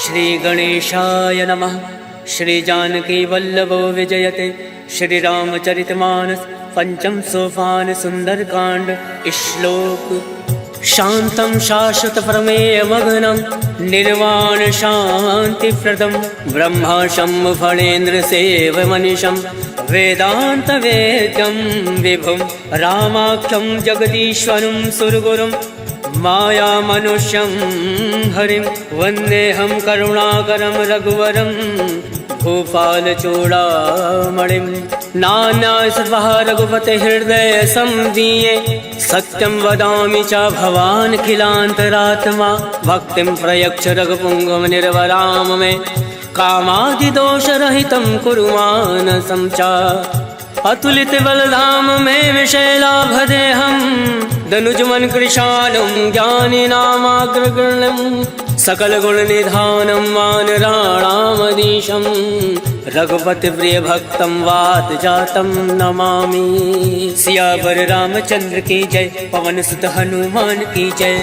श्री गणेशाय नमः। श्री जानकी वल्लभो विजयते। श्री रामचरितमानस पंचम सोपान सुंदरकांड। श्लोक। शांतं शाश्वत प्रमेय मग्नं निर्वाण शांति प्रदम ब्रह्मा शंभु फणेन्द्र सेव मनीषं वेदांत वेद्यं विभुं रामाख्यं जगदीश्वरं सुरगुरुं माया मनुष्यं हरिं वन्देऽहं करुणाकरं रघुवरं भूपाल चूड़ामणिं। नाना सर्वः रघुपते हृदय संदीये सत्यं वदामि च भवान् खिलान्तरात्मा भक्तिं प्रयच्छ रघुपुङ्गव निर्वराम मे कामादिदोषरहितं कुरु मानसं च। अतुलित बलधाम में विशैलाभदेहं दनुजमन कृशालं ज्ञानिनामाग्रगण्यं सकल गुण निधानं वानराणामधीशं रघुपति प्रिय भक्तं वात जातं नमामि। सियावर रामचंद्र की जय। पवन सुत हनुमान की जय।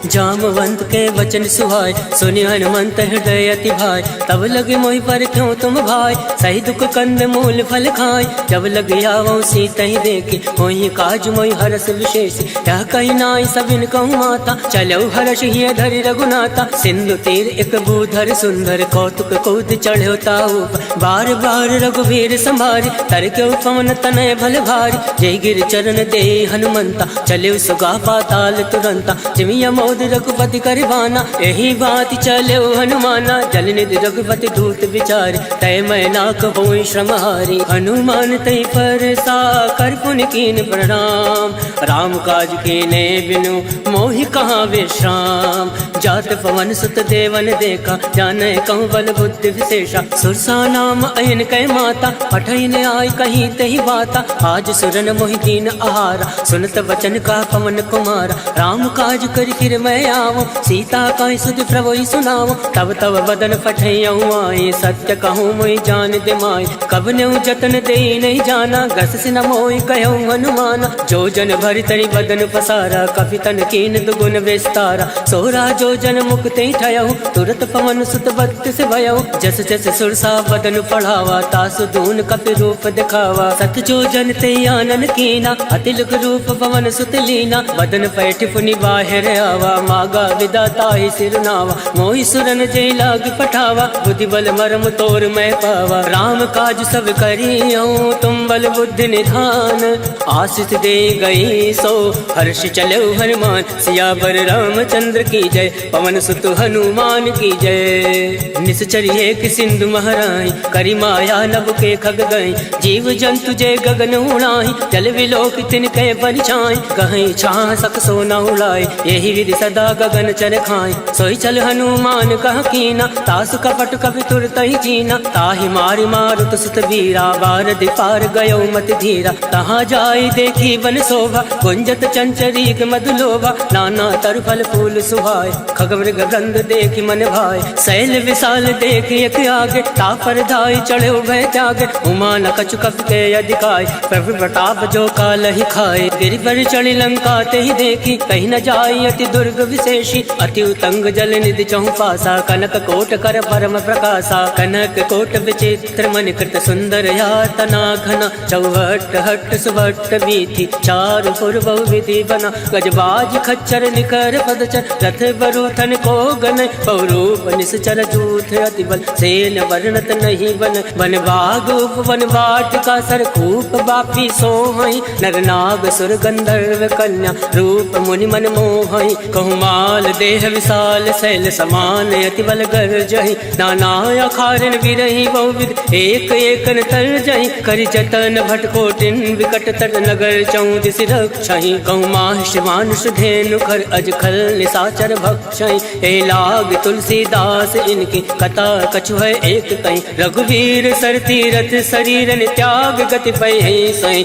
जामवंत के वचन सुहाय सुनि हनुमंत हृदय अति भाई। तब लगे मोहि पर क्यों तुम भाई सही दुख कंद मूल फल खाय। जब लग आवो सीता ही देखी मोहि काज मोहि हरस विशेष। क्या कही नाई सबिन कहूँ माता चलो हर्ष ही धरि रघुनाथा। सिंधु तीर एक भूधर सुंदर कौतुक कूद चढ़ो ताऊ बार बार रघुवीर संभारी तर क्यों पवन तनय भल भारी। जय गिर चरण दे हनुमंता चले सुगा पाताल तुरंता। जिमिया मोद रघुपति करवाना यही बात चलो हनुमाना। जल निधि रघुपति दूत विचारी तय मैं ना कहों श्रमहारी। हनुमान तय पर सा कर पुन कीन प्रणाम राम काज कीने बिनु मोहि कहाँ विश्राम। जात पवन सुत देवन देखा जाने कहूँ बल बुद्धि विशेषा। सुरसा नाम अयन कै माता पठन आय कहीं तही बाता। आज सुरन मोहि दीन आहारा सुनत वचन का पवन कुमारा। राम काज कर फिर मैं आवो सीता का सुध प्रभु सुनाओ। तब तब बदन पठयऊँ आए सत्य कहूँ मोहि जान दे माय। कब न्यू जतन दे नहीं जाना गस से न मोहि कहूँ हनुमाना। जो जन भरि तरि बदन पसारा कपि तन कीन दुगुन विस्तारा। सोरा जो जन मुक्ति ठयऊ तुरत पवन सुत भक्त से भयऊ। जस जस सुरसा बदन पढ़ावा तासु दून कपि रूप दिखावा। सत जो जन ते आनन कीना अतिलुक रूप पवन सुत लीना। बदन पैठ पुनि बाहिर आवा मागा विदाता ही सिरनावा। मोहि सुरन जय लाग पठावा बुद्धि बल मरम तोर मैं पावा। राम काज सब करियऊँ तुम बल बुद्धि निधान। आशीष दे गई सो हर्ष चलो हनुमान। सियावर रामचंद्र की जय। पवन सुत हनुमान की जय। निश्चर्य कि सिंधु महराई करी माया नभ के खग गई। जीव जंतु जय गगन उड़ाई जल विलोक तिनके परिछाई। कहीं छाह सक सोना उड़ाई यही विधि सदा गगन चर खाई। सोई चल हनुमान कह कीना तासु कपट कपि तुरत ही जीना। ताहि मारि मारुत सुत वीरा बार दिपार गयो मत धीरा। तहाँ जाई देखी वन शोभा गुंजत चंचरीक मधुलोभा। नाना तर फल फूल सुहाय खगमृग गंध देखी मन भाई। शैल विशाल देख एक आगे तापर धाई चढ़े भय त्यागे। उमा न कछु कपि के अधिकाय प्रभु प्रताप जो काल ही खाए। गिरि पर चढ़ी लंका ते ही देखी कहीं न जाई अति दुर्ग विशेषी। अति उतंग जल निधि चहु पासा कनक कोट कर परम प्रकाशा। कनक कोट विचित्र मन कृत सुंदर यातना घना। चौहट हट सुभट बीथी चारु पुर बहु विधि बना। गजबाज खच्चर निकर पदचर रथ बरूथन को गन। बहुरूप निश्चर जूथ अति बल सेन वर्णत नहीं बन। वन बाग उपवन वाटिका सरकूप बापी सोहई। नर नाग सुर गंधर्व कन्या रूप मुनि मन मोहई। कहूँ माल देह विशाल शैल समान अति बल गर्जहि। नाना अखारन विरहि बहुविध एक एक तर जहि। करि जतन भटकोटिन विकट तर नगर चौदिस रक्षहि। कहूँ माहिष मानुष धेनु खर अज खल निशाचर भक्षहि। ए लाग तुलसीदास इनकी कथा कछु है एक कहीं। रघुवीर सर तीरथ शरीरन त्याग गति पै सही।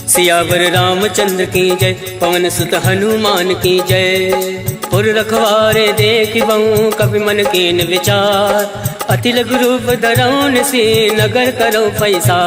सियावर रामचंद्र की जय। पवन सुत हनुमान की जय। पुर रखवारे देख बहु कपि मन कीन विचार। अति लघु रूप धरौन से नगर करो पैसा।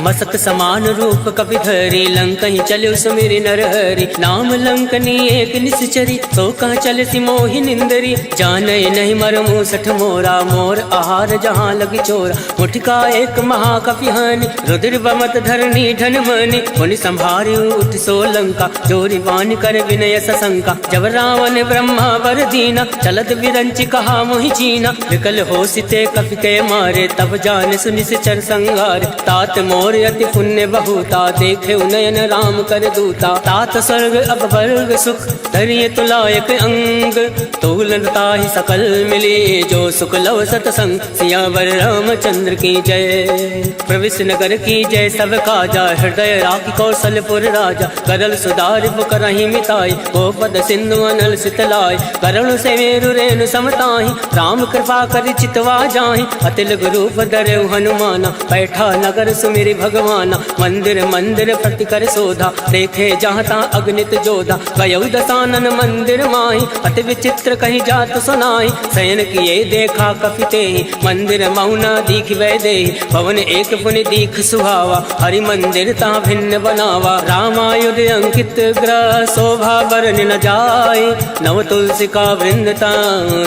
मसक समान रूप कपि धरि लंकहि चले सुमिरि नरहरि नाम लंकनी एक निश्चरी तो कहाँ चले सी मोहि निंदरी जाने नहीं मरमु सठ मोरा मोर आहार जहाँ लगी चोरा मुठका एक महाकपि हानि रुद्र बमत धरनी धन मनि मुनि संभारी उठ सो लंका जोरी वाणी कर विनय सशंका जब रावण ब्रह्मा वर दीना चलत विरंचि कहा मोहि चीना विकल हो सिते कपि के मारे तब जान सुनि चर संगार तात मोर अति पुण्य बहुता देखे उनयन राम कर दूता तात स्वर्ग अब वर्ग सुख धरिय तुलायक अंग तूलनता ही सकल मिली जो सुख लव सतसंग सियावर रामचंद्र की जय प्रविश नगर की जय सब काजा हृदय राखी कौशलपुर राजा करल सुधार करही मिताई गोपद सिंधु अनल सितलाय करुण से मेरु रेणु समताही राम कृपा कर चितवा जाहि अतिल गुरु धरे हनुमाना बैठा नगर सुमिरि भगवाना मंदिर मंदिर प्रति कर शोधा देखे जहाँ ता अग्नित जोधा गयौ दसानन मंदिर माही अति विचित्र कहीं जात सुनाई शयन किए देखा कपिते मंदिर मौना दीख वै दे पवन एक पुनि दीख सुहावा हरि मंदिर ता भिन्न बनावा रामायुध अंकित ग्रह शोभा बरन न जाय नव तुलसी का वृंदता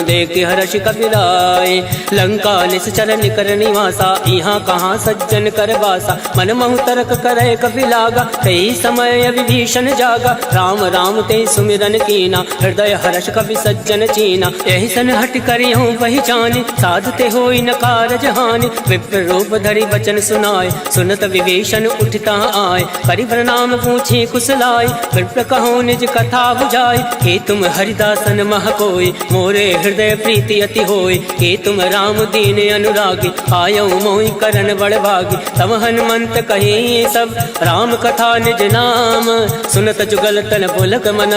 देख हर्ष कपिराय लंका निश्चर निकर निवासा यहाँ कहाँ सज्जन कर वासा मन महु तर्क करे कपि लागा कई समय विभीषण जागा राम राम ते सुमिरन कीना हृदय हर्ष कपि सज्जन चीना यही सन हट करी हूँ पहचानी साधु ते होई न कारज हानि विप्र रूप धरि वचन सुनाए सुनत विभीषण उठता आए करि प्रणाम पूछी कुशलाय विप्र कहो निज कथा बुझाई के तुम हरिदासन मह कोई मोरे हृदय प्रीति अति होई के तुम राम दीन अनुरागी आयो मोहि करन बड़ भागी तब हनुमंत कही सब राम कथा निज नाम सुनत जुगल तन पुलक मन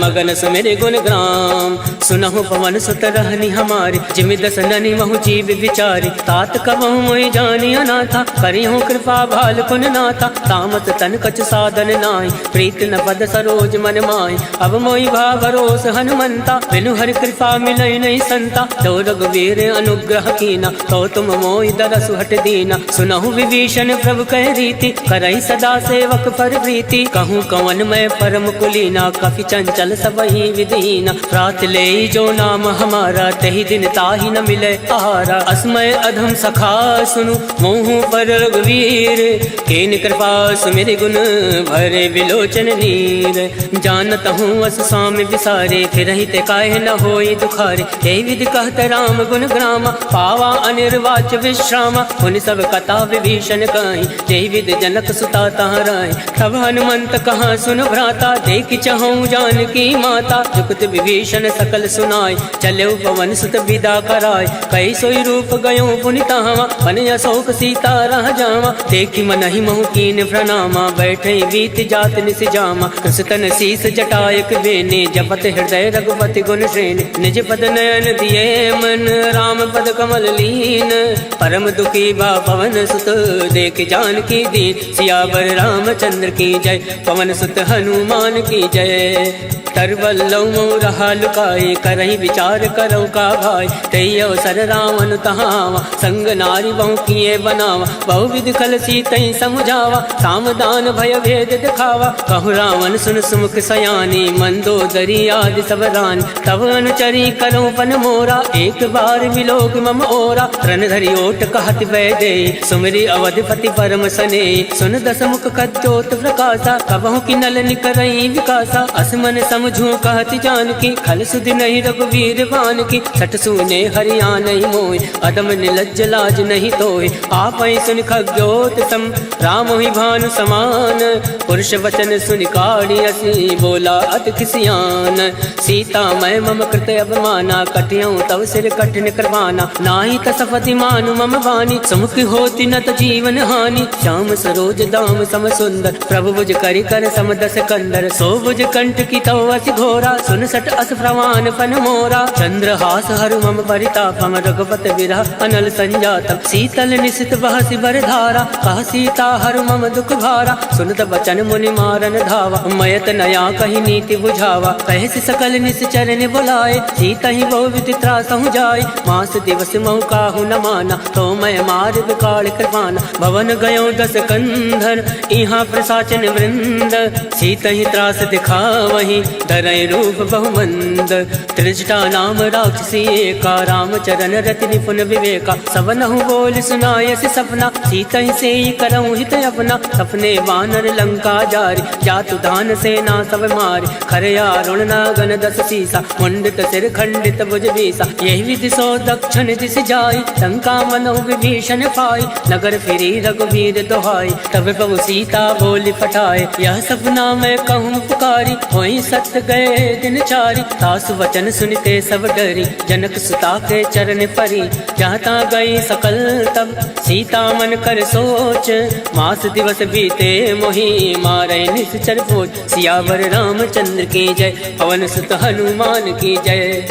मगन सुमिरि गुण ग्राम सुनहु पवन सुत रहनी हमारी जिमि दस ननि महु जीव विचारी तात कबहु मोहि जानी अनाथा करिहु कृपा भाल पुन नाथा तामत तन कछ साधन नाहि प्रीत न पद सरोज मन माहि अब मोहि भाव भरोस हनुमंता बिनु हरि कृपा मिलई नहीं संता तो रघुवीर अनुग्रह कीना तो तुम मोहि दरसु हट दीना सुनहु विभीषण प्रभु कह रीति करई सदा सेवक पर प्रीति कहूँ कवन मैं परम कुलीना कपि चंचल सबहि विधीना प्रात ले जो नाम हमारा तही दिन ताहि न मिले आहारा अस्मय अधम सखा सुनु मोहु पर रघुवीर केन कृपा सुमिरि गुण भरे विलोचन नीर जानत हूँ अस स्वामी विसारे फिर ते काहे न होई दुखारे हे विधि कहत राम गुण ग्रामा पावा अनिर्वाच विश्रामा उन सब कथा विभीषण कहीं जय विद जनक सुता तहराय तब हनुमंत कहाँ सुन भ्राता देख चहु जानकी माता जुगत विभीषण सकल सुनाय चले पवन सुत विदा कराय कई सोई रूप गयो पुनितावा मन अशोक सीता रह जावा देखी मन ही महु कीन प्रणामा बैठे बीत जात निस जामा कृष्ण शीस जटायक बेने जपत हृदय रघुपति गुण श्रेणी निज पद नयन दिए मन राम पद कमल लीन परम दुखी बा पवन सुत देख जानकी दीन सियावर रामचंद्र की जय पवन सुत हनुमान की जय तरवल्लौ रहा लुकाए करही विचार करो का भाई तई अवसर रावण तहावा संग नारी बहु किए बनावा बहु विधि खल सीतई समुझावा सामदान भय भेद दिखावा कहु रावण सुन सुमुख सयानी मंदोदरी आदि सब रानी तब अनुचरी करो पन मोरा एक बार विलोक मम ओरा रण धरि ओट कहत वै दे सुमिरि अवधिपति परम सने सुन दस मुख कद्योत प्रकाशा कबहु की नल निकरई विकासा असमन समझू कहत जानकी खल सुधि नहीं रघुवीर बान की सठ सुने हरिया नहीं मोय अदम निलज्ज लाज नहीं तोय आप सुन खग्योत सम राम ही भानु समान पुरुष वचन सुन काढ़ी असी बोला अति खिसियान सीता मैं मम कृत अवमाना कटियऊँ तव सिर कठिन करवाना नाही तसफति मानु मम वाणी समुख होती न त जीवन हानि श्याम सरोज दाम सम सुंदर प्रभु भुज करि कर समदस कंदर सो भुज कंठ की तव अति घोरा सुन सट अस प्रवान पन मोरा चंद्रहास हरु मम परितापम रघुपत विरह अनल संजातम शीतल निशित बहसि बर धारा कह सीता हरु मम दुख भारा सुनत बचन मुनि मारन धावा मयत नया कही नीति बुझावा कहसि सकल निश्चर ने बुलाए सीता ही बहु विधि त्रासहु जाय मास दिवस महु काहु न माना तो मैं मार विकाल कृपाना भवन गयो दस कंधर यहाँ प्रसाचन वृंद। सीत ही त्रास दिखा वही धरय रूप बहुमंद। त्रिजटा नाम राक्षसी एका रामचरण रति निपुण विवेका। सबनहु बोल सुनायस सपना सीत ही से करऊँ हित अपना। सपने वानर लंका जारी जातु दान सेना सब मारी। खरया रुण नागन दस सीसा मुंडित सिर खंडित भुज बीसा। यही विधि सो दक्षिण दिश जाई लंका मनो विभीषण पाई। नगर फिरी रघुवीर दोहाई तब प्रभु सीता बोली पठाए। यह सपना मैं कहूँ पुकारी वही सत्य गए दिन चारी। सासु वचन सुनते सब डरी जनक सुता के चरण परी। जहाँ ता गई सकल तब सीता मन कर सोच। मास दिवस बीते मोही मारे निश्चर पोच। सियावर रामचंद्र की जय पवन सुत हनुमान की जय।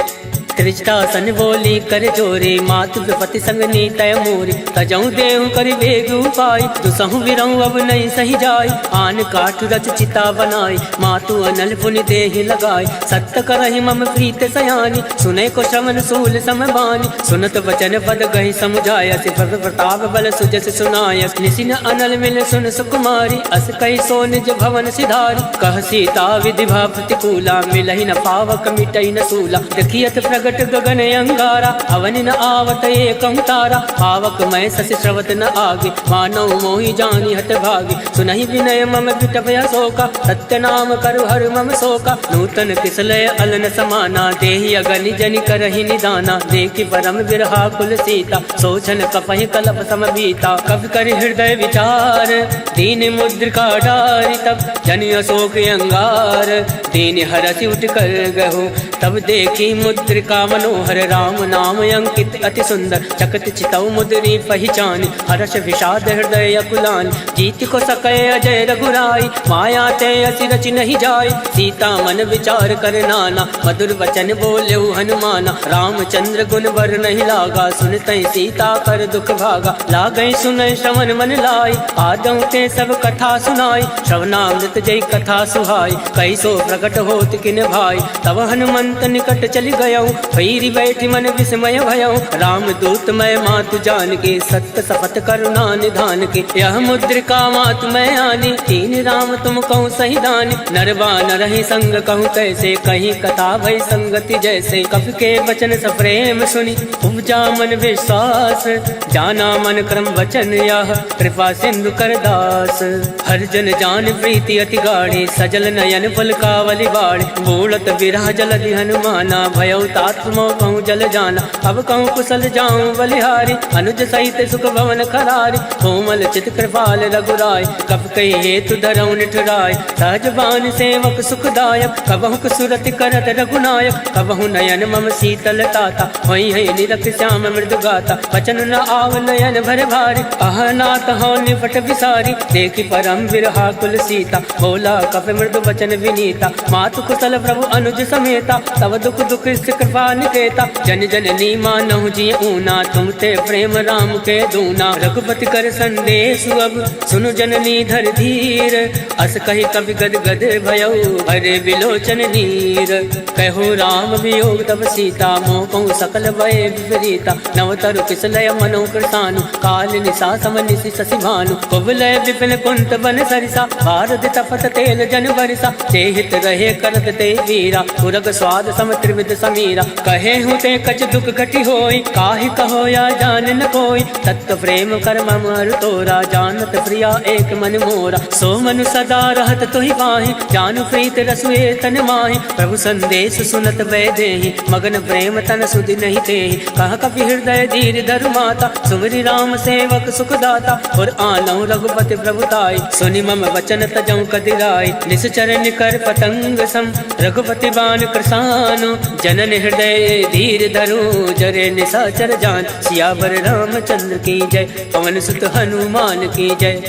त्रिजटा सन बोली कर जोरे मातु विपति संग नीतय मोरी। तजऊ देहु कर वेग उपाय दुसहु विरऊ अब नहीं सही जाय। आन काठ रच चिता बनाई मातु अनल पुनि देहि लगाई। सत्य करहि मम प्रीत सयानी सुने को श्रवण सूल समबानी। सुनत वचन पद गहि समुझाय सिर प्रताप बल सुजस सुनाय। निसिन अनल मिल सुन सुकुमारी अस कहि सो निज भवन सिधारी। कह सीता विधि भा प्रतिकूला मिलहि न पावक मिटई न सूला। देखियत प्रगट गगन अंगारा अवनि न आवत एकं तारा। पावक मैं ससि श्रवत न आगे मानव मोहि जानी हत भागी। सुनहि विनय मम विटपय शोका सत्य नाम करु हर मम शोका। नूतन किसलय अलन समाना देहि अगनि जनि करहि निदाना। देखि परम विरहा कुल सीता सोचन कपहि कलप सम बीता। कवि कर हृदय विचार दीन मुद्रिका डारी तब जनि अशोक अंगार। दीन हरसि उठ कर गहो तब देखी मुद्रिका मनोहर। राम नाम अंकित अति सुंदर चकत चितौ मुद्री पहचानी। हर्ष विषाद हृदय अकुलानी जीत को सकै अजय रघुराई। माया ते असि रचि नहीं जाय सीता मन विचार कर नाना। मधुर वचन बोल्यौ हनुमाना रामचंद्र गुण बर नहीं लागा। सुनतै सीता कर दुख भागा लागै सुनै श्रवण मन लाई। आदौ ते सब कथा सुनाई श्रवणामृत जय कथा सुहाई। कैसो प्रकट होत किन भाई तब हनुमंत निकट चली गयौ। भैरी बैठी मन विस्मय भयौ राम दूत मैं मातु जान के। सत्य सपथ करुणा निधान के यह मुद्रिका मातु मैं आनी। तीन राम तुम कहूँ सही दानी नरवा न रही संग कहूँ कैसे। कहीं कथा भई संगति जैसे कवि के वचन सप्रेम सुनी। उपजा मन विश्वास जाना मन क्रम वचन यह कृपा सिंधु कर दास। हर जन जान प्रीति अति गाढ़ी सजल नयन पलकावली बाड़ी। बूढ़त विरह जलधि हनुमाना भयौ तात मोह कहूँ जल जाना। अब कहूँ कुशल जाऊँ बलिहारी अनुज सहित सुख भवन खरारी। कोमल चित कृपाल रघुराय कब कही हेतु धरऊ निठुराय। सहज बान सेवक सुखदायक कबहु सुरति करत रघुनायक। कबहु नयन मम शीतल ताता वही है निरख श्याम मृदु गाता। वचन न आव नयन भर भारी अहनाथ हो निपट विसारी। देखी परम विरहा कुल सीता बोला कप मृदु वचन विनीता। मातु कुशल प्रभु अनुज समेता तब दुख दुख कृपा निकेता। जन जननी मानहु जी ऊना तुम ते प्रेम राम के दूना। रघुपति कर संदेश अब सुनु जननी धर धीर। अस कही कवि गद गद भयौ हरे विलोचन नीर। कहो राम वियोग तब सीता मोह कहूँ सकल भय विपरीता। नवतरु किसलय मनो कृतानु काल निशा सम निशि शशि भानु। कुबलय विपिन कुंत बन सरिसा भारत तपत तेल जन बरिसा। ते हित रहे करत ते वीरा पुरग स्वाद सम त्रिविध समीरा। कहे हूँ ते कछ दुख घटी होई काहि कहो या जान न कोई। तत्व प्रेम कर मम तोरा जानत प्रिया एक मन मोरा। सो मनु सदा रहत तोहि पाहि जानु प्रीत रसुए तन माहि। प्रभु संदेश सुनत वै देहि मगन प्रेम तन सुधि नहीं तेहि। कह कपि हृदय धीर धरु माता सुमरि राम सेवक सुख दाता। और आनौ रघुपति प्रभुताई सुनि मम वचन तजौ कदिराई। निश्चर निकर पतंग सम रघुपति बान कृसानु। जनन हृदय धीर धरु जरे निशाचर जान। सियावर रामचंद्र की जय पवन सुत हनुमान की जय।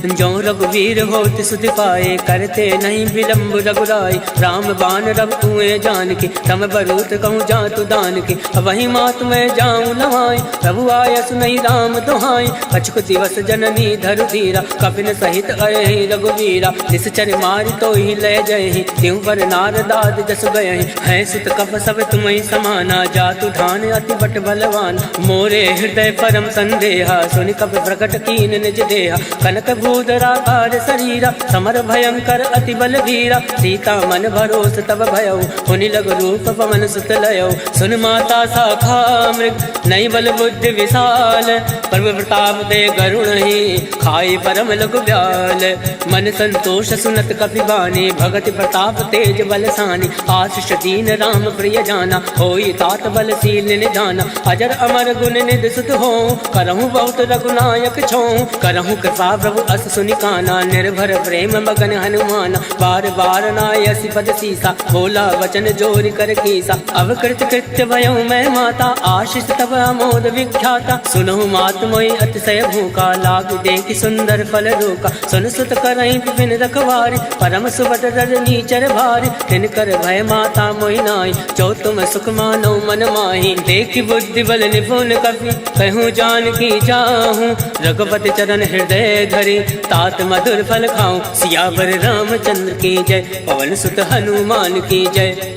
जो रघुवीर होत सुध पाए, करते नहीं विलम्ब रघुराई। राम बाण रघु कुएं जान के, तम बरूत कहूँ जातु दान के। वही मात मैं जाऊँ नवाई, प्रभु आय सुनई राम दुहाई। कछुक दिवस जननी धरु धीरा, कपिन सहित अयहि रघुवीरा। निश्चर मारि तो ही ले जयहि, त्यों पर नारदाद जस गयहि। है सुत कप सब तुम्हि समाना, जातु धान अति बट बलवान। मोरे हृदय परम संदेहा, सुनि कप प्रकट कीन निज देहा। कनक भूधराकार शरीरा, समर भयंकर अति बलवीरा। सीता मन भरोस तब भयउ, हुनि लग रूप पवन सुत लयउ। सुन माता शाखा मृग, नई बल बुद्धि विशाल। प्रभु प्रताप दे गरुण ही, खाई परम लघु ब्याल। मन संतोष सुनत कपि बानी, भगति प्रताप तेज बलसानी। आशीष दीन राम प्रिय जाना, होई तात बलशील निधाना। अजर अमर गुण निधि सुत हो, करहूँ बहुत रघुनायक छो। करहूँ कृपा प्रभु अस सुनि काना, निर्भर प्रेम मगन हनुमान। बार बार नायसि पद सीसा, बोला वचन जोरि कर कीसा। अवकृत कृत्य भयउ मैं माता, आशीष तब अमोद विख्याता। सुनहु मात मोहि अतिशय भूखा, लाग देखि सुंदर फल रोका। सुन सुत करहि विपिन रखवारी, परम सुबद रजनी चर भारी। तिनकर भय माता मोहि नाई, जो तुम सुख मानो मन माही। देखि बुद्धि बल निपुण कपि, कहूँ जानकी जाहूँ। रघुपति चरण हृदय धरि, तात मधुर फल खाऊं। सियावर रामचंद्र की जय, पवन सुत हनुमान की जय।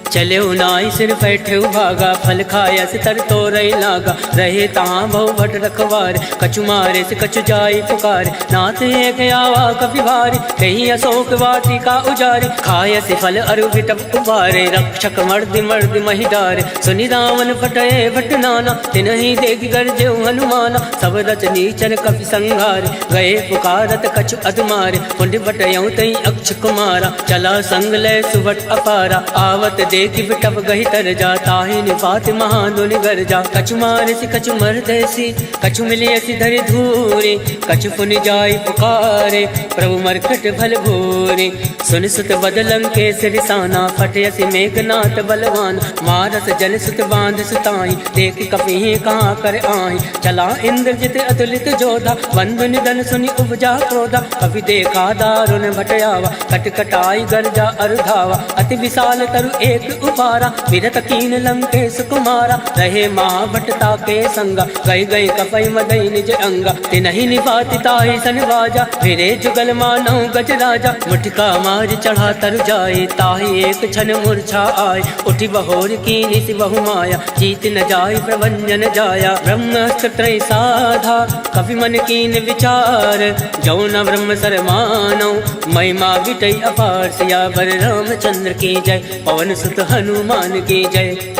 चले नाई सिर बैठे भागा, फल खाया से तर तो रही लागा। रहे तहाँ बहु भट रखवार, कछु मारे से कछु जाई पुकार। नाथ एक आवा कपि भारी, कहीं अशोक वाटिका उजारी। खाया से फल अरु विटप उबारे, रक्षक मर्दि मर्दि महिडारे। सुनि रावण फटये भट नाना, तिनहि देख गरजे हनुमाना। सब रच नीचर कपि संघारे, गए पुकारत कछु अधमारे। पुण्य बटयऊ तई अक्ष कुमारा, चला संग लय सुबट अपारा। आवत देखि बिटप गहि तर जा, ताहि निपात महादुनि गर जा। कछु मारसि कछु मरदैसी, कछु मिलियसि धरि धूरे। कछु पुनि जाई पुकारे, प्रभु मरकट भल भूरे। सुनि सुत बदलं के सिरसाना, फटयसि मेघनाथ बलवान। मारस जन सुत बांध सुताई, देखि कपि कहाँ कर आहि। चला इंद्रजित अतुलित जोधा, बंधु निधन सुनि उपजा क्रोधा। कपि देखा दारुण भटयावा, कटकटाई गर्जा अरुधावा। अति विशाल तरु एक उपारा, विरत कीन लंकेश कुमारा। रहे महाभटता के संगा, गई गई कपई मदई निज अंगा। तिनहि निपाति ताहि सन बाजा, फिरे जुगल मानौ गज राजा। मुठिका मार चढ़ा तरु जाए, ताहि एक क्षण मूर्छा आय। उठि बहोर कीनि सि बहु माया, जीत न जाय प्रभंजन जाया। ब्रह्मास्त्र त्रय साधा, कपि मन कीन विचार। जो न ब्रह्म सर मानौ, महिमा विटई अपार। सियावर रामचंद्र की जय, पवन सुत हनुमान की जय।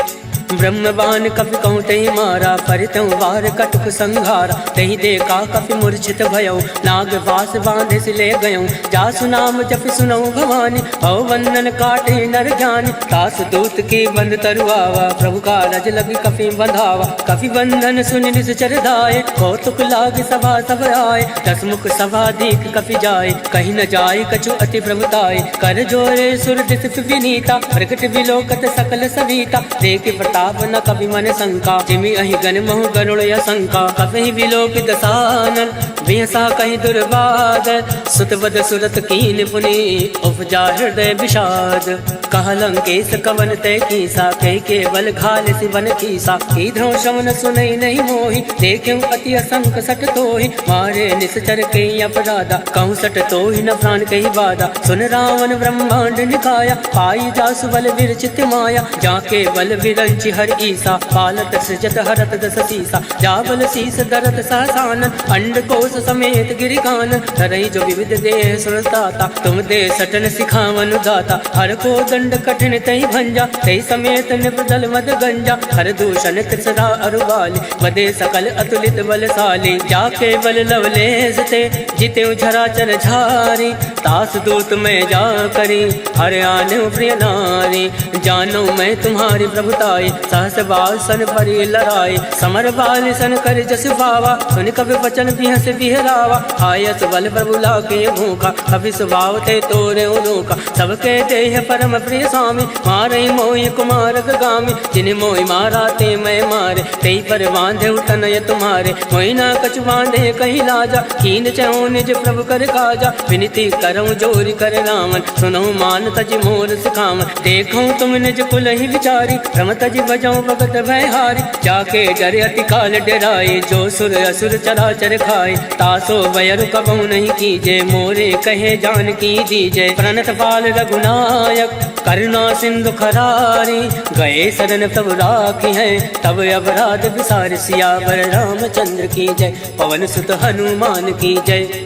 ब्रह्म बाण कपि कहूँ तहि मारा, परितहु वार कटुक संघारा। तहि देखा कपि मूर्छित भयउ, नाग वास बांधे से ले गयऊँ। जासु नाम जपि सुनऊ भवानी, भव बंधन काटे नर जानी। तास दूत की बंद तरुआवा, प्रभु का रज लगी कपि बंधावा। कपि बंधन सुनि निश्चर धाये, कौतुक लाग सभा सब आए। दस मुख सभा दीक कपि जाए, कहीं न जाय कछु अति प्रभुताय। कर जोरे सुर दिस विनीता, प्रकट विलोकत सकल सविता। देख प्रताप न कपि मन शंका, जिमि अहि गण महु गरुड़ असंका। कपि विलोक दसानन, बिहसा कहीं दुर्बाद। सुत बद सुरत कीन पुनि, उपजा हृदय विषाद। कह लंकेश कवन तय कीसा, कह केवल घाल सिवन कीसा। कीधरों शमन सुनई नहीं मोहि, देखूं अति असंक सट तोहि। मारे निश्चर के अपराधा, कहूँ सट तोहि न प्राण कही बाधा। सुन रावण ब्रह्मांड निकाया, पाई जासु बल विरचित माया। जाके बल विरंचि हर ईसा, पालत सृजत हरत दस सीसा। जाबल शीस दरत सहसानन, अंड कोश समेत गिरिकानन। धरई जो विविध देह सुरदाता, तुम दे सटन सिखावन दाता। हर को दंड कठिन तई भंजा, तई समेत निपदल मद गंजा। हर दूषण त्रिसरा अरुबाली, बदे सकल अतुलित बलशाली। जाके बल लवलेस ते, जिते झराचर झारी। तास दूत में जा करी, हर आने प्रिय नारी। जानो मैं तुम्हारी प्रभुताई, सहस बाल सन परि लड़ाई। समर बाल सन कर जस पावा, सुन कभी वचन बिहस बिहरावा। आयस बल प्रभु लाके भूखा, कभी स्वभाव ते तोरे उनोका। सबके देह परम प्रिय स्वामी, मारे मोहि कुमार गामी, जिन मोहि मारा ते मैं मारे, तेई पर बांधे तनय तुम्हारे, मोहि ना कछु बांधे कहीं लाजा, कीन चहु निज प्रभु कर काजा, विनती करऊं जोरी कर रामन, सुनऊं मान तज मोर सिखावन, देखऊं तुम निज कुल ही विचारी, रम तज बजाऊं भगत भयहारी, जाके डरे अति काल डराए, जो सुर असुर चराचर खाए, तासो वैर कबहु नहीं कीजे, मोरे कहे जान की दीजे, प्रणत पाल रघुनायक करुणा सिंधु खरारी, गए शरण तब राखी है, तब अपराध विसार, सियावर रामचंद्र की जय, पवन सुत हनुमान की जय।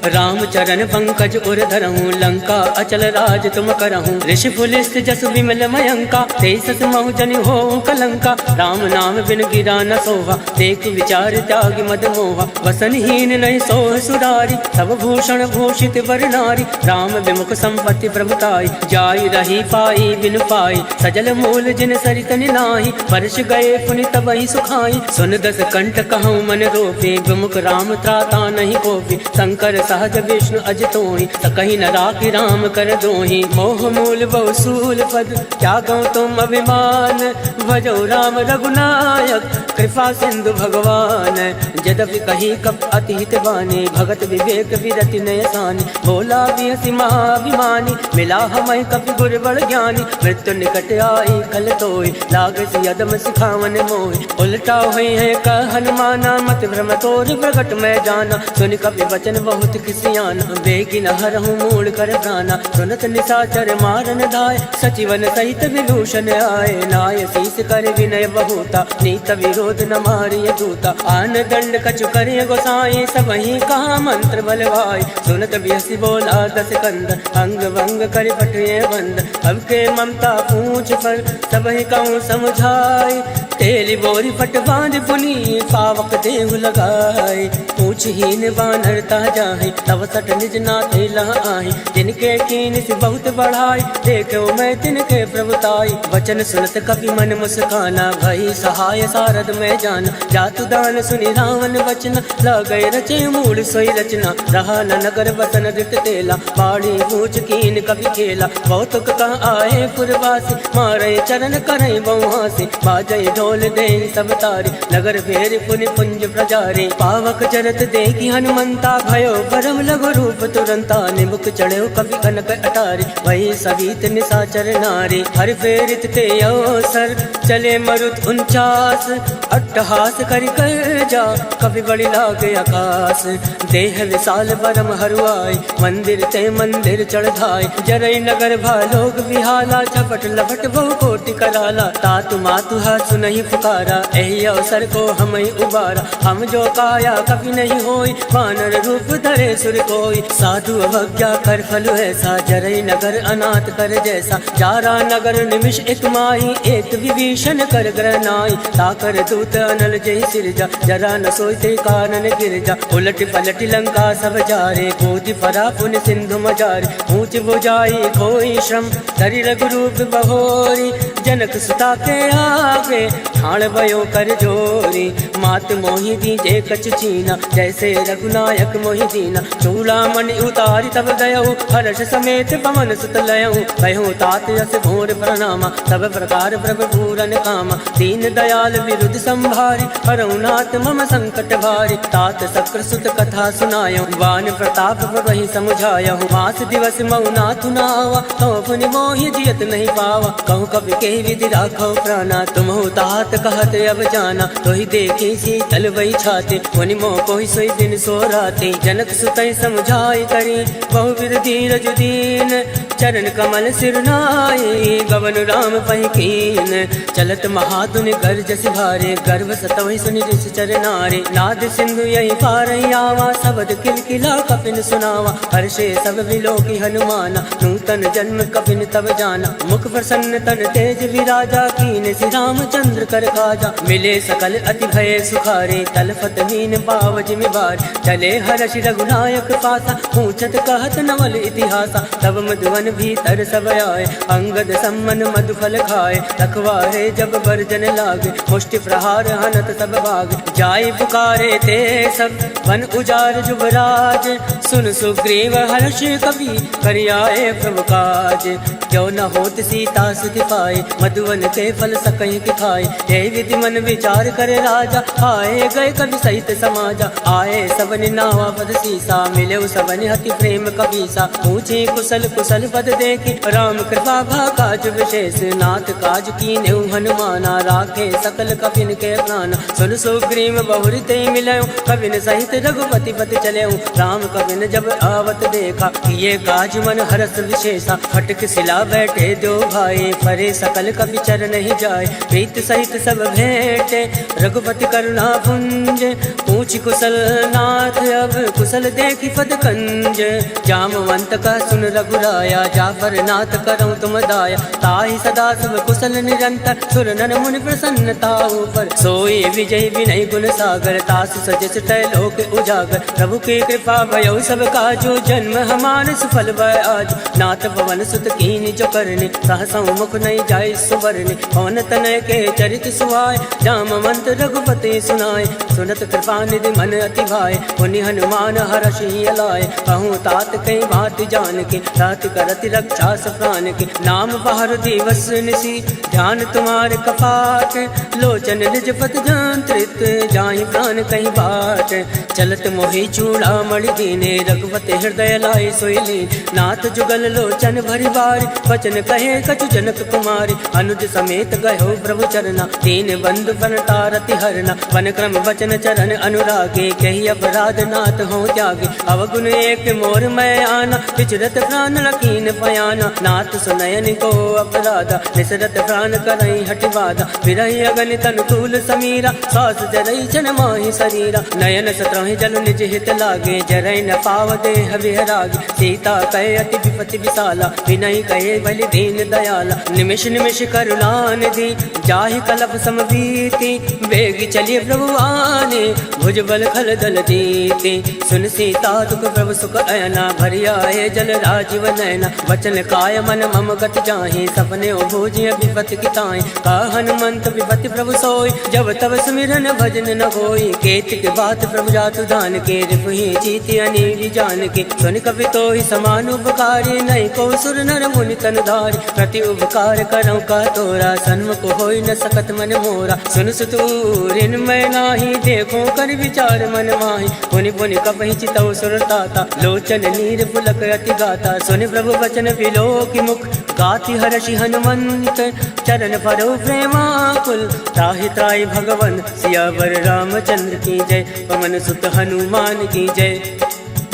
राम चरण पंकज उर धरहूँ, लंका अचल राज तुम करहूँ, ऋषि पुलिस जस विमल मयंका, तेसस महु जन हो कलंका, राम नाम बिन गिरा न सोहा, देख विचार त्याग मद मोहा, वसनहीन नहीं सोह सुरारी, सब भूषण भूषित वर नारी, राम विमुख संपत्ति प्रभुताई, जाई रही पाई बिन पाई, सजल मूल जिन सरित निलाही, वर्ष गए पुनि तबहि सुखाई, सुन दस कंठ कहूँ मन रोपे, विमुख राम त्राता नहीं कोपी, शंकर सहज विष्णु अज तोहि, सकहि न राखि राम कर दोहि, मोह मूल बहु सूल पद, त्यागो तुम अभिमान, भजो राम रघुनायक, कृपा सिंधु भगवान, यद्यपि कही कब अति हित बानी, भगत विवेक विरति नय सानी, भोला बिहसि महाभिमानी, मिला हमहि कपि गुर बड़ ज्ञानी, मृत्यु निकट आई खल तोय, लागसि यदम सिखावन मोहि, उलटा हुई है कह हनुमाना, मत भ्रम तोर प्रगट मैं जाना, सुन कपि वचन बहुत किसियाना, बेगी न हरहूँ मूल कर प्राणा, सुनत निशाचर मारन धाय, सचिवन सहित विभूषण आए, नाय शीस कर विनय बहुता, नीत विरोध न मारिय दूता, आन दंड कछु करे गोसाई, सबहि कहा मंत्र बलवाई, सुनत बिहसि बोला दस कंद, अंग भंग कर पटुए बंद, अब के ममता पूछ पर सबहि कहूँ समझाई, तेली बोरी पट बांध पुनी, पावक देहु लगाए, पूछहीन बानर ता जाहि, तब सट निज नाथ लहाई, जिनके कीन से बहुत बढ़ाई, देखो मैं तिनके प्रभुताई, वचन सुनत कपि मन मुस्काना, भई सहाय सारद में जाना, जातु दान सुनि रावण वचन, लगै रचे मूल सोई रचना, रहा न नगर बसन रित तेला, बाड़ी पूछ कीन कपि खेला, बहुतुक कह आए पुरवासी, मारे चरण करे बहुहासी, बाजै ढोल दे सब तारी, नगर फेर पुनि पुंज प्रजारी, पावक चरत देखी हनुमंता, भयो परम लघु रूप तुरंता, निमुख चढ़ो कवि कनक अटारी, वही सवित निशाचर नारी, हर फेरित ते अवसर, चले मरुत 49, अट्टहास करि कर जा, कवि बड़ी लागे आकाश, देह विशाल परम हरुआई, मंदिर ते मंदिर चढ़ाई, जरई नगर भालोक विहाला, झपट लपट बहु कोटि कराला, तातु मातु हाथ सुनहि पुकारा, एहि अवसर को हमहि उबारा, हम जो काया कभी नहीं होई, वानर रूप धरे सुर कोई, साधु अवज्ञा कर फल ऐसा, जरई नगर अनाथ कर जैसा, जारा नगर निमिष एक माही, एक विभीषण कर ग्रहनाई, ताकर दूत अनल जय सिरजा, जरा न सोचते कानन गिरजा, उलट पलट लंका सब जारे, गोदी परा पुन सिंधु मजारे, ऊंच बुझाई कोई श्रम, धरि रघुरूप बहोरी, जनक सुता के आगे, ठाण भयो कर जोरी, मात मोहि दीजे कछ चीना, जैसे रघुनायक मोहि दीना, चूड़ामणि उतारी तब गयहु, हर्ष समेत पवन सुत लयहु, कहूँ तात यस भोर प्रणामा, सब प्रकार प्रभु पूरन कामा, दीन दयाल विरुद्ध संभारी, हरहुनाथ मम संकट भारी, तात शक्र सुत कथा सुनायहु, वान प्रताप प्रभहि समुझायहु, मास दिवस मऊ नाथ नावा, कहूँ पुनि मोहि जियत नहीं पावा, कहूँ कवि के विधि राखो प्राणा, तुमहु तात कहत अब जाना, तोहि देखी शीतल वही छाते, पुनि मोह कोहि सोई दिन सो राते, जनक सुतई समझाई करी, बहुविध धीरज दीन, चरण कमल सिर नाई, गवन राम पहि कीन, चलत महाधुनि गर्ज सिभारे, गर्भ सतवहि सुनि ऋषि चर नारे, नाद सिंधु यही पार आवा, शब्द किलकिला कपिन सुनावा, हर्षे सब विलोकी हनुमाना, नूतन जन्म कपिन तब जाना, मुख प्रसन्न तन तेज विराजा, कीन श्री रामचंद्र कर काजा, मिले सकल अति भय सुखारे, तलफत मीन पाव जिमि बार, चले हर्ष रघुनायक पासा, पूछत कहत नवल इतिहासा, तब मधुवन भीतर सब आए, अंगद सम्मन मधुफल खाए, रखवारे जब बरजन लागे, मुष्टि प्रहार हनत सब भाग, जाय पुकारे ते सब वन उजार जुबराज, सुन सुग्रीव हर्ष कवि करियाए प्रभु काज। क्यों न होत सीता सुधि पाए, मधुवन के फल सकहि कि खाए। हे विधि मन विचार करे राजा, आए गए कवि सहित समाजा। आए सबनि नावा पद सीसा, मिले सबनि हति प्रेम कबीसा। पूछे कुशल कुशल पद देखी, राम कृपा भा काज विशेष। नाथ काज कीन्हे हनुमाना, राखे सकल कपिन के प्राण। सुन सुग्रीव बहुरि ते मिलयो, कविन सहित रघुपति पति चलयो। राम कविन जब आवत देखा, ये काज मन हरस विशेषा। फटक सिला बैठे दो भाई, परे सकल कवि चरण ही जाए। प्रीत सहित सब भेंटे, रघुपति करुणा पुंज। पूछ कुशल नाथ अब कुशल देखी पद कंज। जामवंत का सुन रघुराया, जाफर नाथ करऊं तुम दाया। ताहि सदा सब कुशल निरंतर, सुर नर मुनि प्रसन्नता ऊपर। सोई विजय विनय गुण सागर, तास सजस लोक उजागर। प्रभु की कृपा भयो सब काजो, जन्म हमार सफल भय आज। नाथ पवन सुत कीन जो करने, सहसौ मुख नहीं जाय सुवरने। पवन तनय के चरित सुहाय, जामवंत रघुपति सुनाय। सुनत कृपा निधि मन अति भाय, पुनि हनुमान हर्षि अलाय। कहूँ तात कई बात जान के, तात करति रक्षा प्राण के। नाम बाहर दिवस निसी, ध्यान तुम्हारे कपाट। लोचन निज पद जंत्रित, जाहि प्राण कहीं बाट। चलत मोहि चूड़ा मणि दीने, रघुपति हृदय लाय सोइली। नाथ जुगल लोचन भरि बारी, वचन कहे कछु जनक कुमारी। अनुज समेत गयो प्रभु चरना, दीन बंधु बनतारति हरना। वन क्रम वचन चरण अनुरागे, कही अपराध नाथ हो त्यागे। अवगुण एक मोर मैं आना, विचरत प्राण लकीन पयाना। नाथ सुनयन को अपराधा, निसरत प्राण करई हटिवादा। विरही अगन तनुकूल समीरा, सास जरई जन माहि शरीरा। नयन सत्रहि जल निज हित लागे, जरई न पाव देह विहरागे। सीता कहे अति विपति विशाला, विनय कहे बलि दीन दयाला। निमिष निमिष करुणा निधि, जाहि कलप समबीति। वेगी चलिए प्रभु आने, भुजबल खल दल दीति। सुन सीता दुख प्रभु सुख अयना, भरि आए जल राजीव नयना। वचन काय मन मम गत जाहि, सपने भोजिय विपति किताई। का हनुमंत विपति प्रभु सोई, जब तब सुमिरन भजन न होई। केत के बात प्रभु जातु दान के, रिपुहि जीति अनीरि जान के। सुन कवि तो ही समान उपकारी, नहीं को सुर नर मुनि तन धारी। प्रति उपकार करऊं का तोरा, सन्मुख होई न सकत मन मोरा। सुन सुतूरिन मैं नाही, देखो कर विचार मन माही। पुनि पुनि कपहि चितौ सुर ताता, लोचन नीर पुलक अति गाता। सुन प्रभु वचन विलो की मुख, गाति हर्षि हनुमंत। चरण परो प्रेमाकुल, त्राहि त्राहि भगवन। सियावर रामचंद्र की जय, पवन सुत हनुमान की जय।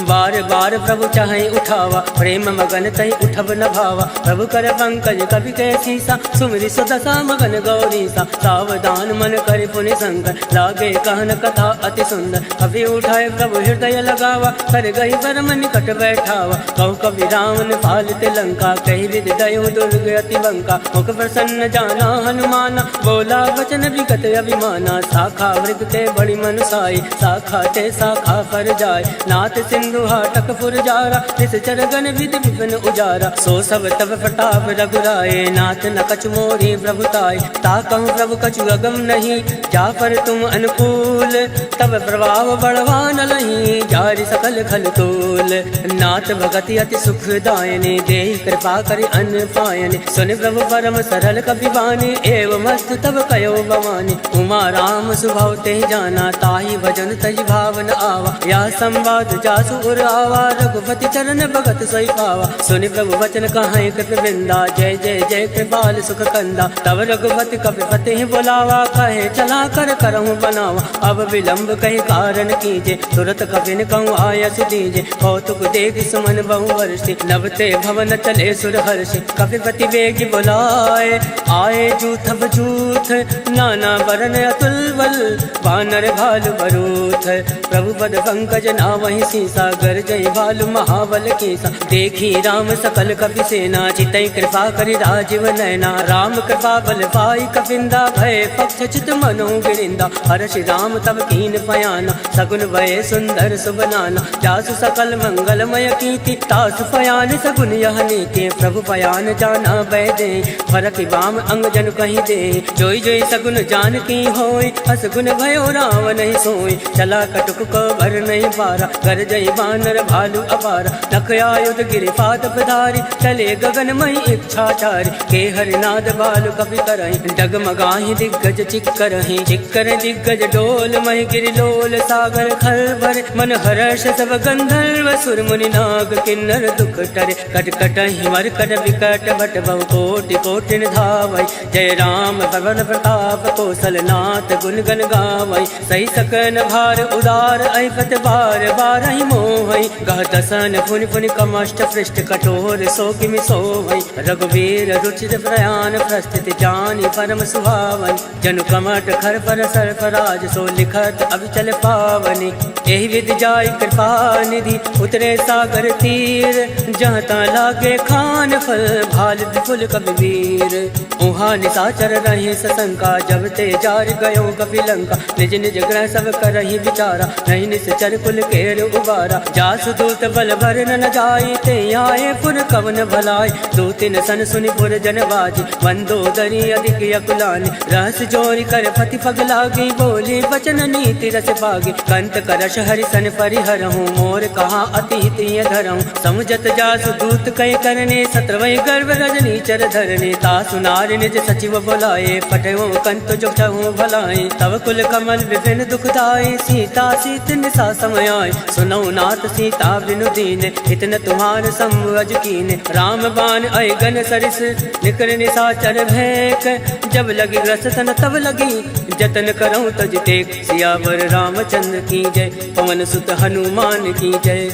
बार बार प्रभु चाहे उठावा, प्रेम मगन तहि उठब न भावा। प्रभु कर पंकज कवि के सीसा, सुमिरि सुदशा मगन गौरीसा। सावधान मन कर पुनि शंकर, लागे कहन कथा अति सुंदर। कवि उठाए प्रभु हृदय लगावा, कर गई परम निकट बैठावा। कहु कवि रावण पालित लंका, कही विधि दयो दुर्ग अति बंका। मुख प्रसन्न जाना हनुमाना, बोला वचन विगत अभिमाना। शाखा मृग ते बड़ी मनुसाई, शाखा ते शाखा पर जाय। नाथ सिंधु हाटक फुरजारा, निश्चर गण विधि विपिन उजारा। सो सब तब प्रताप रघुराए, नाथ न कछु मोरी प्रभुताई। ताकहु प्रभु कछु अगम नहीं, जा पर तुम अनुकूल। तब प्रभाव बढ़वान लही, जारि सकल खल तूल। नाथ भगति अति सुखदायने, देहि कृपा करि अन्न पायने। सुन प्रभु परम सरल कपि बानी, एवं मस्त तब कयो भवानी। उमा राम सुभाव ते जाना, ताहि भजन तज भावन आवा। या संवाद जासु उर आवा, रघुपति चरण भगत सोई पावा। सुनि प्रभु वचन कहाई कृप वृंदा, जय जय जय कृपाल सुख कंदा। तब रघुपति कपिपति बोलावा, कहे चला कर करहु बनावा। अब विलंब कही कारण कीजे, तुरत कपिन कहूँ आयस दीजे। कौतुक देख सुमन बहु वर्षि, नवते भवन चले सुर हर्षि। कपिपति वेग बुलाए, आए जूथ बजूथ। नाना बरन अतुल बल, बानर भालु बरूथ। प्रभु पद पंकज नावहि सीसा, गर जय भालु महाबल केसा। देखी राम सकल कपि सेना, चितई कृपा करि राजीव नयना। राम कृपा बल पाई कपिंदा, भय पक्ष चित मनो गिरिंदा। हर्षि राम तब कीन पयाना, सगुन भय सुंदर सुबनाना। जासु सकल मंगलमय कीर्ति, तासु पयान सगुन यह नीति। प्रभु पयान जाना भय दे, फरक बाम अंग जन कहीं दे। जोई जोई सगुन जान की होय, असगुन भयो राम नहीं सोई। चला कटुक को भर नहीं पारा, कर जय बानर भालू अपार, नख आयुध गिरिपाद पधारी, चले गगनमयी इच्छाचारी, के हरिनाद बालु कपि करहि, डगमगाहि दिग्गज चिक्करहि, चिक्कर दिग्गज डोल महि गिरिलोल, सागर खलबल मन हर्ष सब गंधर्व, सुर मुनि नाग किन्नर दुख टरे, कटकटहि मरकट विकट भट बहु कोटि कोटि धावै, जय राम पवन प्रताप कौशलनाथ गुण गण गावै, सही सकन भार उदार ऐपत बार बारहि मोहै, गह दसन पुनि पुनि कमष्ट पृष्ठ कठोर सो किमि सोहै, रघुवीर रुचिर प्रयाण प्रस्थित जानि परम सुहावै, जनु कमट खर पर सर्प राज सो लिखत अविचल पावनि, एहि विधि जाय कृपा निधि उतरे सागर तीर, जहाँ ता लागे खान फल भाल विपुल कबीर, उहाँ निशाचर रहे सशंका, जब ते जार गयो कपिलंका, निज निज ग्रह सब करहि विचारा, नहीं निश्चर कुल केर उबारा, जासु दूत बल भर न जाय, ते आए पुर कवन भलाय, दो तिन सन सुनि पुर जन बाजी, मंदोदरी अधिक अकुलानी, रहस जोरी कर पति पग लागी, बोली बचन नीति रस पागी, कंत करश हरि सन परिहरहूँ, मोर कहा अति हित धरहूँ, समुझत जासु दूत कई करने, सत्रवै गर्भ रजनी चर धरने, तासु नारि निज सचिव बोलाए, पटयो कंत जो चहु भलाए, तब कुल कमल विपिन दुखदाई, सीता सीत निशा समय आए, सुनौ नाथ सीता बिनु दीन, इतन तुम्हार संवज कीन, राम बाण अयगन सरिस निकर निशाचर भैक, जब लगी रस तन तब लगी जतन करऊँ तज टेक, सियावर रामचंद्र की जय, पवन सुत हनुमान की जय,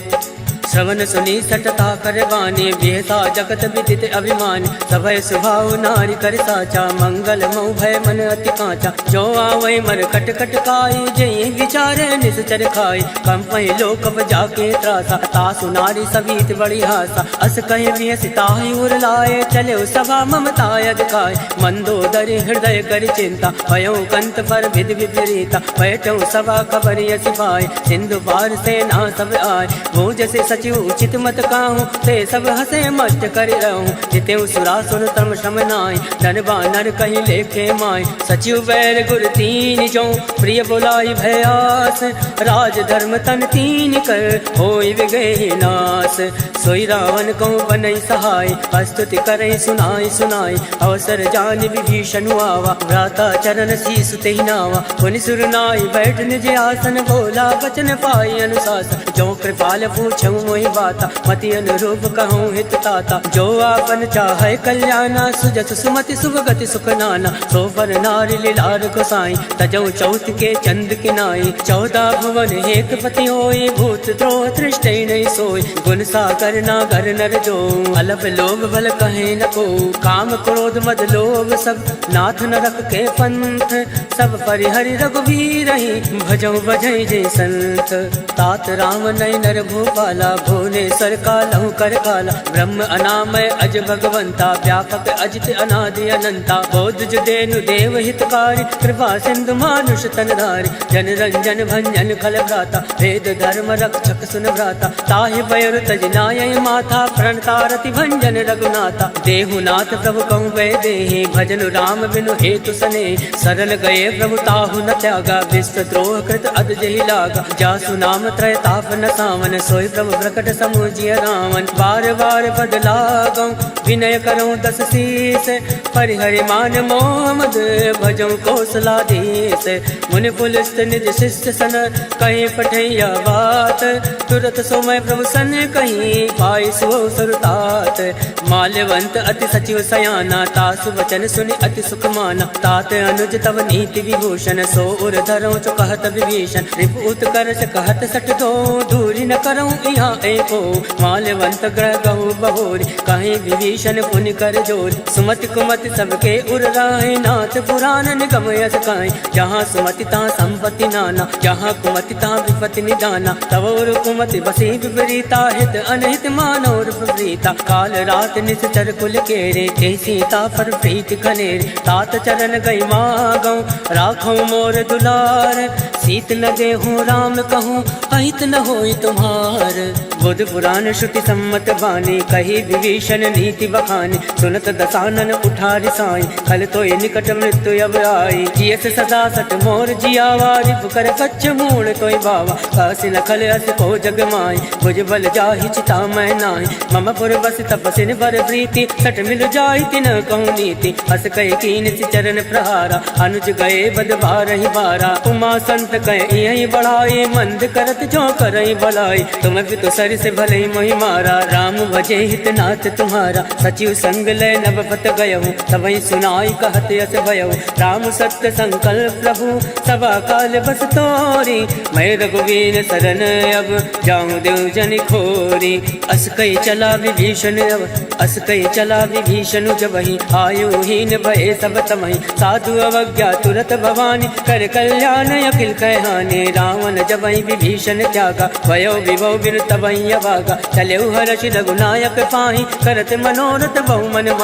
श्रवण सुनी सटता करवाने, बेहसा जगत विदित अभिमान, सभय सुभाव नारी कर साचा, मंगल मऊ भय मन अति कांचा, जो आवै मर कट कट काई, जय विचारे निश्चर खाई, कंपहि लोक जाके त्रासा, तासु नारी सवीत बड़ी हासा, अस कहि विहसिताहि उर लाए, चले सभा ममताय दिखाए, मंदोदरी हृदय कर चिंता, भयो कंत पर विधि विपरीता, बैठो सभा खबर यसी पाए, सिंधु पार सेना सब आए, वो जैसे सचिव उचित मत काहूँ, ते सब हसे मस्त कर रहूँ, जितेऊ सुरासुर तम श्रम नाय, धन बानर कहीं लेखे माय, सचिव बैर गुर तीन जो, प्रिय बुलाई भयास, राज धर्म तन तीन कर, होई विगहि नास, सोई रावण को बनई सहाय, स्तुति करई सुनाई सुनाई, अवसर जान विभीषण आवा, भ्राता चरण शीस तेहि नावा, पुनि सुर नाई बैठ निज आसन, बोला बचन पाई अनुशासन, जो कृपाल पूछऊँ मोहि बाता, मति अनुरूप कहूँ हित ताता, जो आपन चाहे कल्याणा, सुजस सुमति शुभ गति सुख नाना, सो पर नारी लीलार गोसाई, तजऊ चौथ के चंद किनाई, 14 भुवन हेत पति होई, भूत द्रोह तृष्टै नहीं सोई, गुण सागर नागर नर जो, अलप लोभ बल कहे न को, काम क्रोध मद लोभ सब नाथ न रख के पंथ, सब परिहरि रघुवीर ही, भजऊ बजई जय संत, तात राम नय नर भूपाला, भुवनेश्वर कालहु कर काला, ब्रह्म अनामय अज भगवंता, व्यापक अजित अनादि अनंता, बोध जुदेनु देव हितकारी, कृपा सिंधु मानुष तनधारी, जन रंजन भंजन खल भ्राता, वेद धर्म रक्षक सुन भ्राता, ताहि बयर तज नाय माथा, प्रणतारति भंजन रघुनाथा, देहुनाथ प्रभु कहूँ वै देहि, भजन राम बिनु हेतु सने, सरल गए प्रभु ताहु न त्यागा, विश्व द्रोह कृत अद जहि लागा, जासु नाम त्रय ताप न सावन, सोई प्रभु प्रकट समुझिय रावण, बार बार बदलागऊँ, विनय करऊँ 10 शीस, परिहरि मान मोह मद, भजऊँ कौशलाधीश, मुनि पुलिस निज शिष्य सन, कहीं पठैया बात, तुरत सोमय प्रभु सन कहीं, पाई सो सुरतात, माल्यवंत अति सचिव सयाना, तासु वचन सुनि अति सुख माना, तात अनुज तव नीति विभूषण, सो उर धरऊँ चो कहत विभीषण, रिपुत करश कहत सठ दो, दूरी न करऊँ यहाँ एको, माल्यवंत ग्रह गहु बहोरी, कहीं विभीषण पुनि कर जोर, सुमति कुमति सबके उर राहे, नाथ पुराण निगम यस काई, जहाँ सुमति तहाँ संपत्ति नाना, जहाँ कुमति तहाँ विपत्ति निदाना, तव उर कुमति बसी विपरीता, हित अनहित मानोर विपरीता, काल रात निश्चर कुल केरे, ते सीता पर प्रीति खनेरे, तात चरण गई मागऊँ, राखऊँ मोर दुलार, सीत न देहूँ राम कहूँ, अहित न होई तुम्हार, बुध पुराण श्रुति सम्मत बानी, कही विभीषण नीति बखानी। सुनत दसानन उठारि साई, खल तो निकट मृत्यु अब आई। जियस सदा सत मोर जियावा, रिपु कर कच्छ मूल तोय बावा। कासि न खल अस को जग माई, भुज बल जाहि चिता मैं नाहि। मम पुर बस तपसिन बर प्रीति, सट मिल जाहि तिन कहूँ नीति। हस कह कीन सि चरण प्रहारा, अनुज गए बद बारहि बारा। उमा संत कह यही बढ़ाई, मंद करत जो करई भलाई। तुम भी तो सर से भले मोहि मारा, राम भजे हित नाथ तुम्हारा। सचिव संग लय नभ पत गयहु, तबहि सुनाई कहत यस भयहु। राम सत्य संकल्प प्रभु, सभा काल बस तोरी। मैं रघुवीर शरण अब, जाऊं देव जन खोरी। अस कई चला विभीषण अब, अस कई चला विभीषण जबहि। आयुहीन भय सब तमहि, साधु अवज्ञा तुरत भवानी। कर कल्याण अखिल कहहानि, रावण जबहि विभीषण त्यागा। भयो विभव बिनु तबहि अभागा, चलेउ हर्षि रघुनायक पाहि। करत मनोरथ बहु मन मा